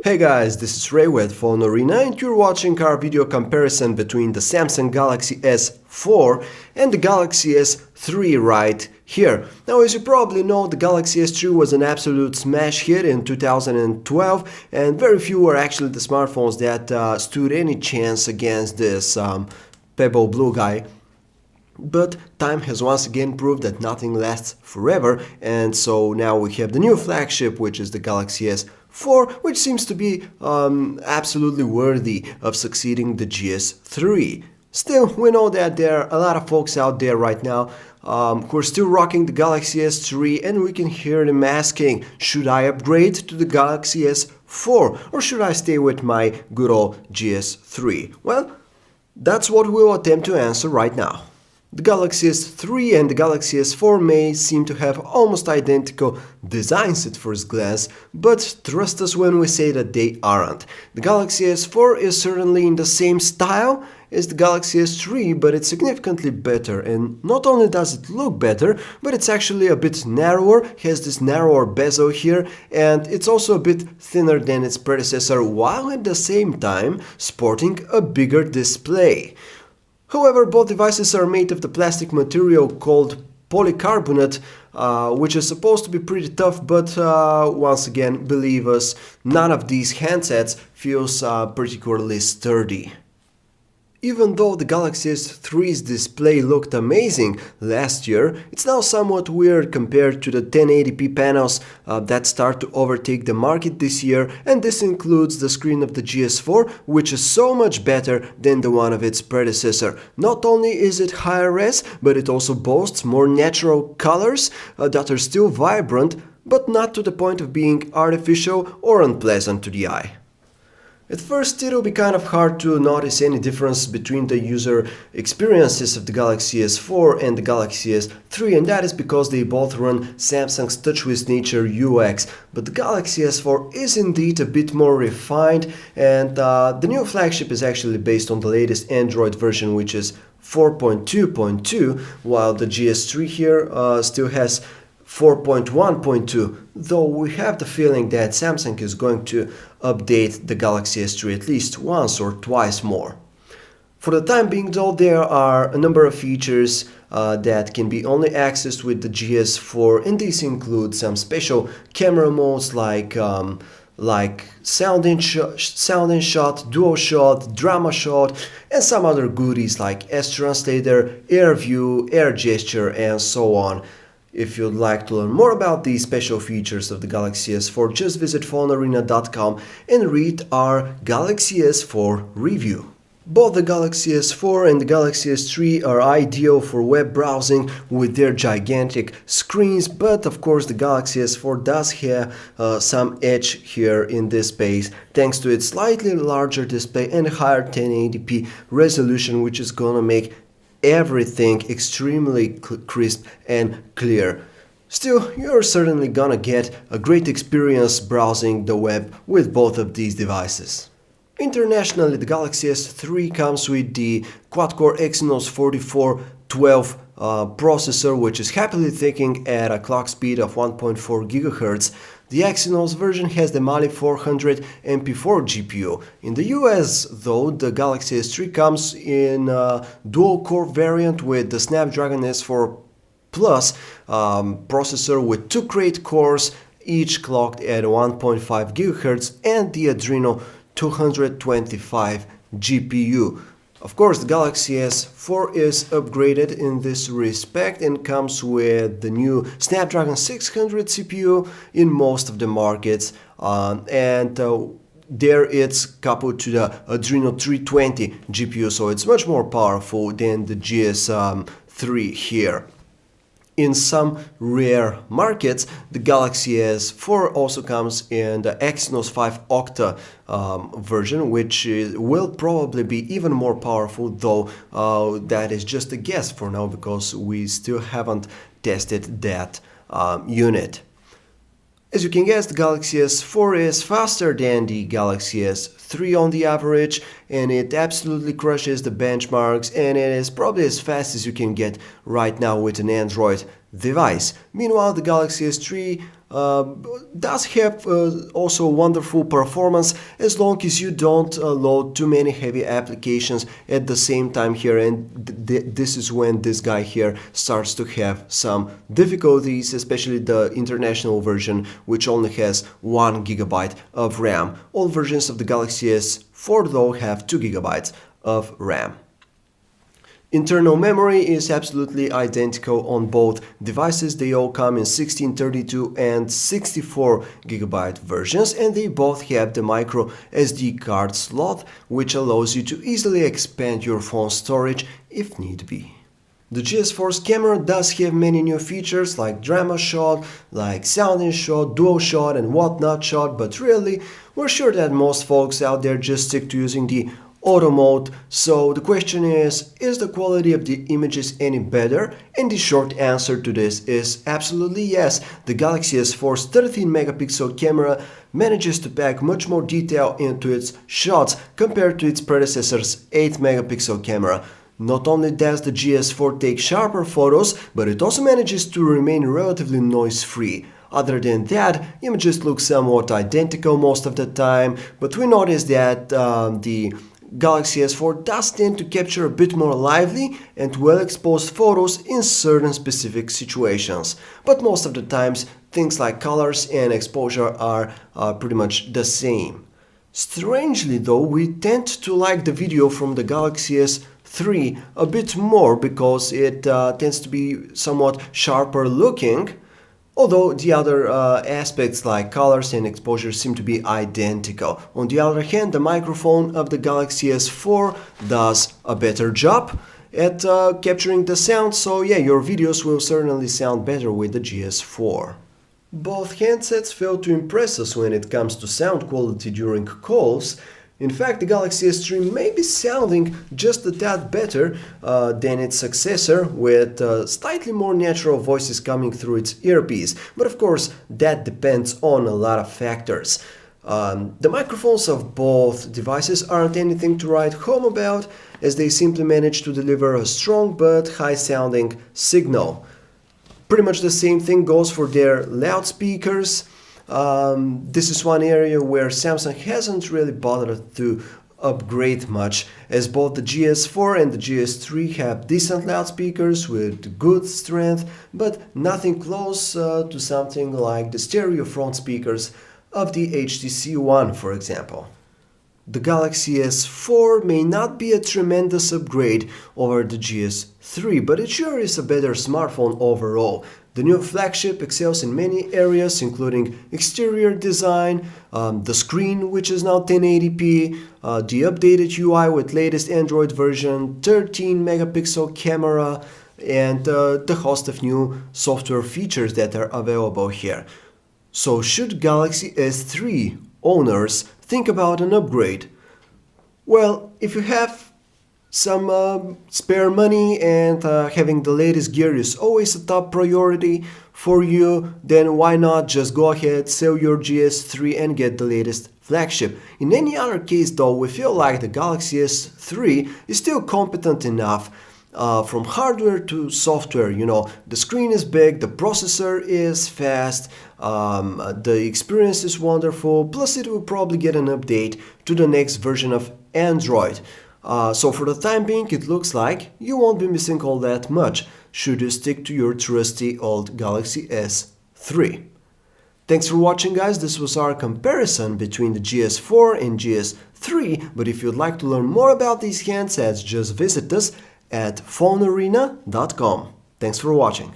Hey guys, this is Ray with Phone Arena and you're watching our video comparison between the Samsung Galaxy S4 and the Galaxy S3 right here. Now, as you probably know, the Galaxy S3 was an absolute smash hit in 2012 and very few were actually the smartphones that stood any chance against this Pebble Blue guy. But time has once again proved that nothing lasts forever, and so now we have the new flagship, which is the Galaxy S4, which seems to be absolutely worthy of succeeding the GS3. Still, we know that there are a lot of folks out there right now who are still rocking the Galaxy S3, and we can hear them asking, should I upgrade to the Galaxy S4 or should I stay with my good old GS3? Well, that's what we'll attempt to answer right now. The Galaxy S3 and the Galaxy S4 may seem to have almost identical designs at first glance, but trust us when we say that they aren't. The Galaxy S4 is certainly in the same style as the Galaxy S3, but it's significantly better, and not only does it look better, but it's actually a bit narrower, has this narrower bezel here, and it's also a bit thinner than its predecessor, while at the same time sporting a bigger display. However, both devices are made of the plastic material called polycarbonate, which is supposed to be pretty tough, but once again, believe us, none of these handsets feels particularly sturdy. Even though the Galaxy S3's display looked amazing last year, it's now somewhat weird compared to the 1080p panels that start to overtake the market this year, and this includes the screen of the GS4, which is so much better than the one of its predecessor. Not only is it higher res, but it also boasts more natural colors that are still vibrant, but not to the point of being artificial or unpleasant to the eye. At first, it'll be kind of hard to notice any difference between the user experiences of the Galaxy S4 and the Galaxy S3, and that is because they both run Samsung's Touch with Nature UX. But the Galaxy S4 is indeed a bit more refined, and the new flagship is actually based on the latest Android version, which is 4.2.2, while the GS3 here still has 4.1.2, though we have the feeling that Samsung is going to update the Galaxy S3 at least once or twice more. For the time being though, there are a number of features that can be only accessed with the GS4, and these include some special camera modes like sound in shot, dual shot, drama shot, and some other goodies like S-Translator, Air View, Air Gesture, and so on. If you'd like to learn more about these special features of the Galaxy S4, just visit phonearena.com and read our Galaxy S4 review. Both the Galaxy S4 and the Galaxy S3 are ideal for web browsing with their gigantic screens, but of course the Galaxy S4 does have some edge here in this space thanks to its slightly larger display and higher 1080p resolution, which is gonna make everything extremely crisp and clear. Still, you're certainly gonna get a great experience browsing the web with both of these devices. Internationally, the Galaxy S3 comes with the quad-core Exynos 4412 processor, which is happily taking at a clock speed of 1.4 GHz. The Exynos version has the Mali 400 MP4 GPU. In the US, though, the Galaxy S3 comes in a dual-core variant with the Snapdragon S4 Plus processor with two great cores, each clocked at 1.5 GHz, and the Adreno 225 GPU. Of course, the Galaxy S4 is upgraded in this respect and comes with the new Snapdragon 600 CPU in most of the markets, and there it's coupled to the Adreno 320 GPU, so it's much more powerful than the GS3 here. In some rare markets, the Galaxy S4 also comes in the Exynos 5 Octa version, which will probably be even more powerful, though that is just a guess for now because we still haven't tested that unit. As you can guess, the Galaxy S4 is faster than the Galaxy S3 on the average, and it absolutely crushes the benchmarks, and it is probably as fast as you can get right now with an Android device. Meanwhile, the Galaxy S3 does have also wonderful performance as long as you don't load too many heavy applications at the same time here, and this is when this guy here starts to have some difficulties, especially the international version, which only has 1 GB of RAM. All versions of the Galaxy S4 though have 2 GB of RAM. Internal memory is absolutely identical on both devices. They all come in 16, 32 and 64 GB versions, and they both have the micro SD card slot, which allows you to easily expand your phone storage if need be. The GS4's camera does have many new features like drama shot, like sound in shot, dual shot and whatnot shot, but really we're sure that most folks out there just stick to using the auto mode. So the question is the quality of the images any better? And the short answer to this is absolutely yes. The Galaxy S4's 13 megapixel camera manages to pack much more detail into its shots compared to its predecessor's 8 megapixel camera. Not only does the GS4 take sharper photos, but it also manages to remain relatively noise-free. Other than that, images look somewhat identical most of the time, but we notice that the Galaxy S4 does tend to capture a bit more lively and well-exposed photos in certain specific situations. But most of the times, things like colors and exposure are pretty much the same. Strangely though, we tend to like the video from the Galaxy S3 a bit more because it tends to be somewhat sharper looking, although the other aspects like colors and exposure seem to be identical. On the other hand, the microphone of the Galaxy S4 does a better job at capturing the sound, so yeah, your videos will certainly sound better with the GS4. Both handsets fail to impress us when it comes to sound quality during calls. In fact, the Galaxy S3 may be sounding just a tad better than its successor, with slightly more natural voices coming through its earpiece. But of course, that depends on a lot of factors. The microphones of both devices aren't anything to write home about, as they simply manage to deliver a strong but high-sounding signal. Pretty much the same thing goes for their loudspeakers. This is one area where Samsung hasn't really bothered to upgrade much, as both the GS4 and the GS3 have decent loudspeakers with good strength, but nothing close to something like the stereo front speakers of the HTC One, for example. The Galaxy S4 may not be a tremendous upgrade over the GS3, but it sure is a better smartphone overall. The new flagship excels in many areas, including exterior design, the screen, which is now 1080p, the updated UI with latest Android version, 13 megapixel camera, and the host of new software features that are available here. So should Galaxy S3 owners think about an upgrade? Well, if you have some spare money and having the latest gear is always a top priority for you, then why not just go ahead, sell your GS3 and get the latest flagship. In any other case though, we feel like the Galaxy S3 is still competent enough from hardware to software. You know, the screen is big, the processor is fast, the experience is wonderful, plus it will probably get an update to the next version of Android. So for the time being, it looks like you won't be missing all that much should you stick to your trusty old Galaxy S3. Thanks for watching, guys. This was our comparison between the GS4 and GS3, but if you'd like to learn more about these handsets, just visit us at phonearena.com. Thanks for watching.